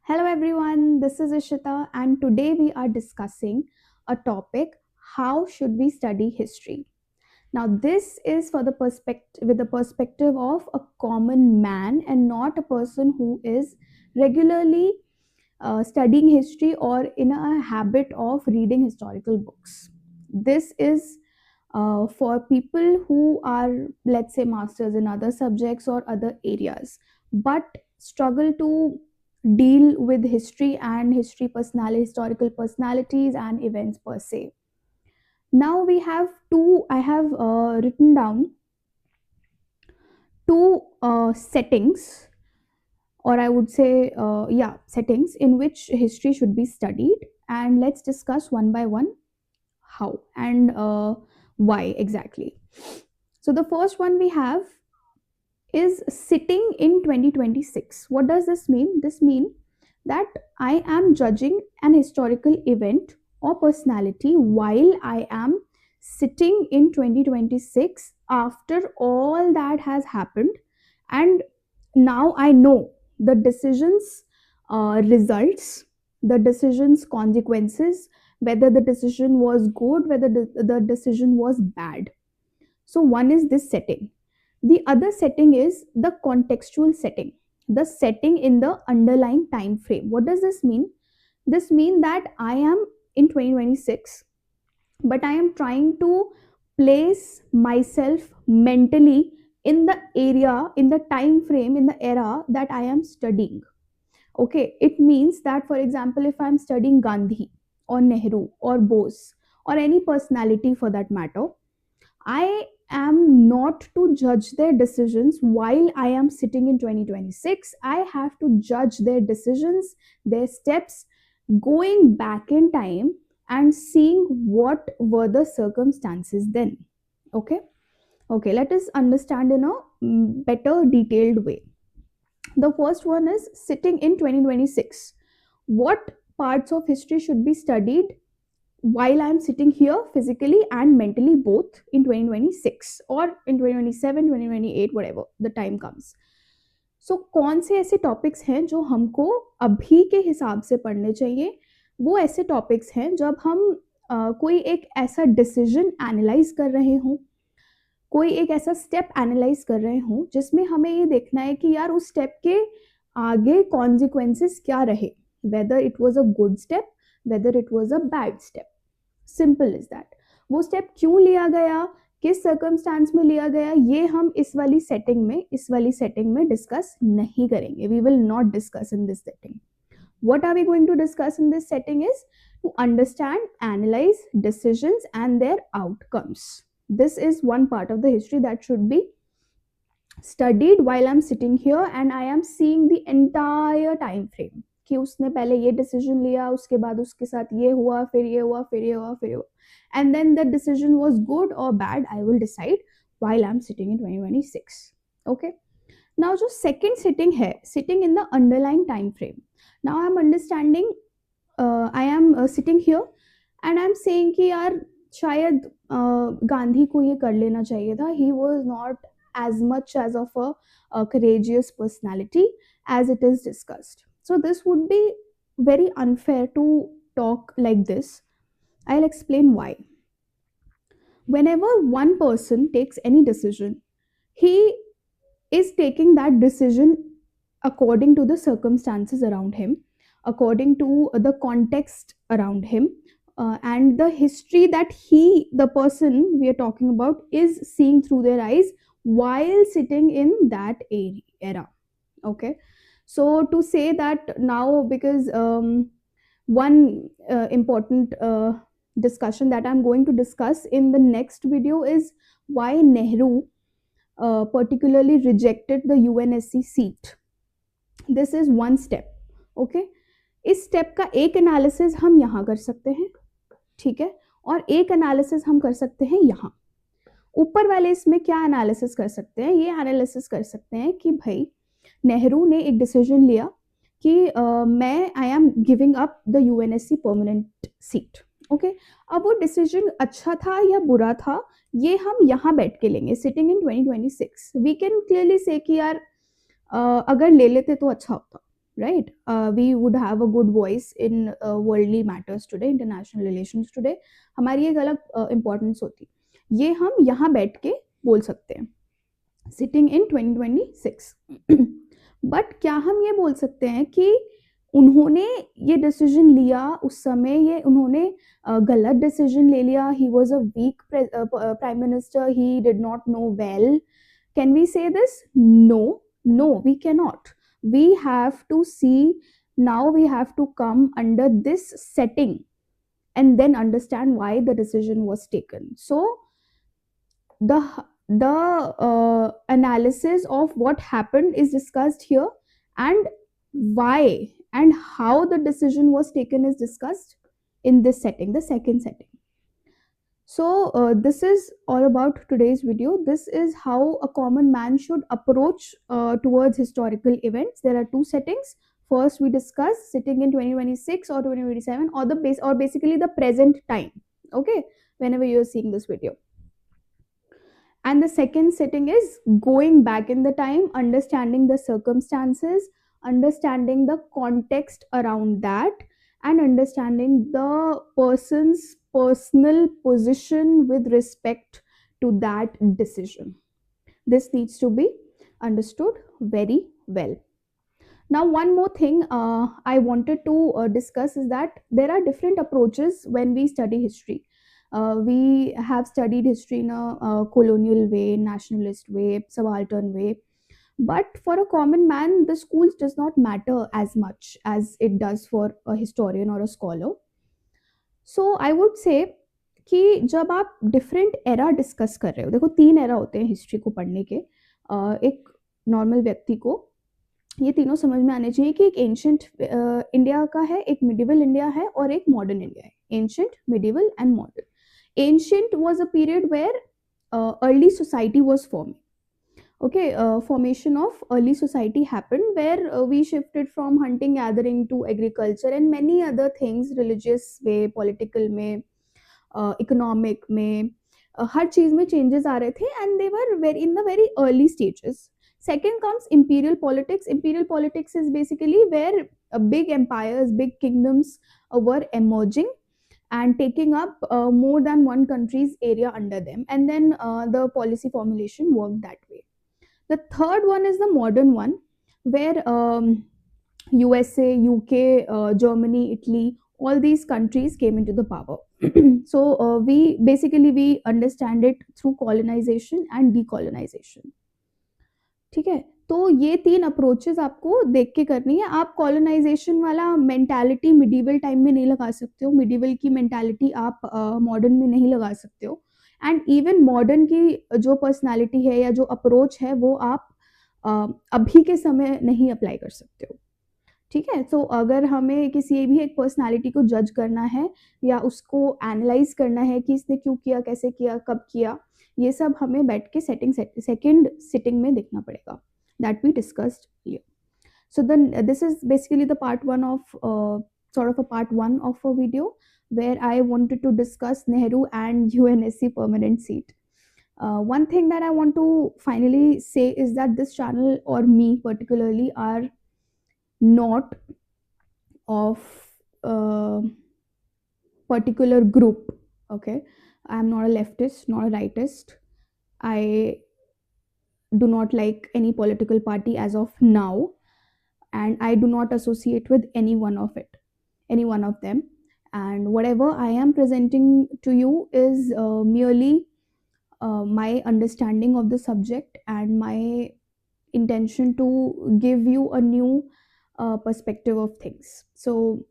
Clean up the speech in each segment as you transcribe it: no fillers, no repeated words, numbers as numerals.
Hello everyone, this is Ishita and today we are discussing a topic: how should we study history? Now this is for the perspective with the perspective of a common man and not a person who is regularly studying history or in a habit of reading historical books. This is for people who are, let's say, masters in other subjects or other areas, but struggle to deal with history and historical personalities and events per se. Now we have I have written down two settings, or I would say, settings in which history should be studied, and let's discuss one by one how and why exactly. So the first one we have is sitting in 2026. What does this mean? This means that I am judging an historical event or personality while I am sitting in 2026 after all that has happened, and now I know the decisions results, the decisions consequences, whether the decision was good, whether the decision was bad. So one is this setting. The other setting is the contextual setting, the setting in the underlying time frame. What does this mean? This means that I am in 2026, but I am trying to place myself mentally in the area, in the time frame, in the era that I am studying. Okay, it means that, for example, if I'm studying Gandhi or Nehru or Bose or any personality for that matter, I am not to judge their decisions while I am sitting in 2026. I have to judge their decisions, their steps, going back in time and seeing what were the circumstances then. Okay? Okay, let us understand in a better detailed way. The first one is sitting in 2026. What parts of history should be studied while I'm sitting here physically and mentally, both in 2026 or in 2027, 2028, whatever the time comes. So कौन से ऐसे topics हैं जो हमको अभी के हिसाब से पढ़ने चाहिए? वो ऐसे टॉपिक्स हैं जब हम कोई एक ऐसा डिसीजन एनालाइज कर रहे हों, कोई एक ऐसा स्टेप एनालाइज कर रहे हों जिसमें हमें ये देखना है कि यार उस स्टेप के आगे कॉन्सिक्वेंसेस क्या रहे, whether it was a good step, whether it was a bad step. Simple is that. वो स्टेप क्यों लिया गया, किस सर्कमस्टांस में लिया गया, ये हम इस वाली सेटिंग में डिस्कस नहीं करेंगे. We will not discuss in this setting. What are we going to discuss in this setting is to understand, analyze decisions and their outcomes. This is one part of the history that should be studied while I'm sitting here and I am seeing the entire time frame कि उसने पहले ये decision लिया, उसके बाद उसके साथ ये हुआ, फिर ये हुआ, फिर ये हुआ, फिर ये हुआ, and then the decision was good or bad, I will decide while I'm sitting in 2026. Okay. Now जो second sitting है, sitting in the underlying time frame. Now I'm understanding, I am sitting here and I'm saying कि यार शायद गांधी को ये कर लेना चाहिए था. He was not as much as of a courageous personality as it is discussed. So this would be very unfair to talk like this. I'll explain why. Whenever one person takes any decision, he is taking that decision according to the circumstances around him, according to the context around him, and the history that the person we are talking about, is seeing through their eyes while sitting in that era. Okay. So to say that now, because one important discussion that I'm going to discuss in the next video is why Nehru particularly rejected the UNSC seat. This is one step. Okay. इस step का एक analysis हम यहाँ कर सकते हैं, ठीक है, और एक एनालिसिस हम कर सकते हैं यहाँ. ऊपर वाले इसमें क्या एनालिसिस कर सकते हैं? ये एनालिसिस कर सकते हैं कि भाई नेहरू ने एक डिसीजन लिया कि मैं I am giving up the UNSC permanent seat. Okay. अब वो डिसीजन अच्छा था या बुरा था, ये हम यहाँ बैठ के लेंगे sitting in 2026. We can clearly say कि यार अगर ले लेते तो अच्छा होता. right? We would have a good voice in worldly matters today, international relations today. हमारी एक अलग importance होती, ये हम यहाँ बैठ के बोल सकते हैं सिटिंग इन 2026. बट क्या हम ये बोल सकते हैं कि उन्होंने ये डिसीजन लिया उस समय, ये उन्होंने गलत डिसीजन ले लिया, he was a weak prime minister, he did not know well? Can we say this? No, no, we can not. We have to see, now we have to come under this setting and then understand why the decision was taken. So the analysis of what happened is discussed here, and why and how the decision was taken is discussed in this setting, the second setting. So this is all about today's video. This is how a common man should approach towards historical events. There are two settings. First, we discuss sitting in 2026 or 2027, or the base, or basically the present time. Okay, whenever you are seeing this video. And the second setting is going back in the time, understanding the circumstances, understanding the context around that, and understanding the person's personal position with respect to that decision. This needs to be understood very well. Now, one more thing I wanted to discuss is that there are different approaches when we study history. We have studied history in a colonial way, nationalist way, subaltern way. But for a common man, the schools does not matter as much as it does for a historian or a scholar. So I would say कि जब आप different era discuss कर रहे हो, देखो तीन era होते हैं हिस्ट्री को पढ़ने के. एक नॉर्मल व्यक्ति को ये तीनों समझ में आने चाहिए कि एक एंशंट इंडिया का है, एक मिडिवल इंडिया है और एक मॉडर्न इंडिया है. Ancient, medieval and modern. Ancient was a period where early society was formed. Okay, formation of early society happened where we shifted from hunting gathering to agriculture and many other things, religious way, political में, economic में, हर चीज में changes आ रहे थे, and they were very in the very early stages. Second comes imperial politics. Imperial politics is basically where big empires, big kingdoms were emerging and taking up more than one country's area under them, and then the policy formulation worked that way. The third one is the modern one, where USA, UK, Germany, Italy, all these countries came into the power. So we understand it through colonization and decolonization. ठीक है, तो ये तीन approaches आपको देख के करनी है. आप कॉलोनाइजेशन वाला मेंटालिटी मिडिवल टाइम में नहीं लगा सकते हो, मिडिवल की मेंटालिटी आप मॉडर्न में नहीं लगा सकते हो, एंड इवन मॉडर्न की जो पर्सनालिटी है या जो अप्रोच है वो आप अभी के समय नहीं अप्लाई कर सकते हो. ठीक है, तो अगर हमें किसी भी एक पर्सनालिटी को जज करना है या उसको एनालाइज करना है कि इसने क्यों किया, कैसे किया, कब किया, ये सब हमें बैठ के सेकंड सिटिंग में देखना पड़ेगा. That we discussed here. So then this is basically the part one of sort of a part one of a video where I wanted to discuss Nehru and UNSC permanent seat. One thing that I want to finally say is that this channel, or me particularly, are not of a particular group. Okay, I am not a leftist, not a rightist. I do not like any political party as of now, and I do not associate with any one of them. And whatever I am presenting to you is merely my understanding of the subject and my intention to give you a new perspective of things. So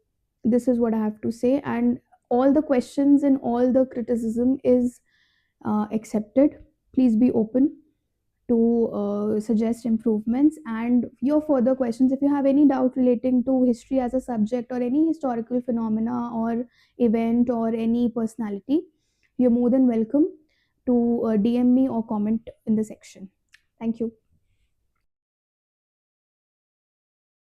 this is what I have to say, and all the questions and all the criticism is accepted. Please be open to suggest improvements and your further questions. If you have any doubt relating to history as a subject or any historical phenomena or event or any personality, you're more than welcome to DM me or comment in the section. Thank you.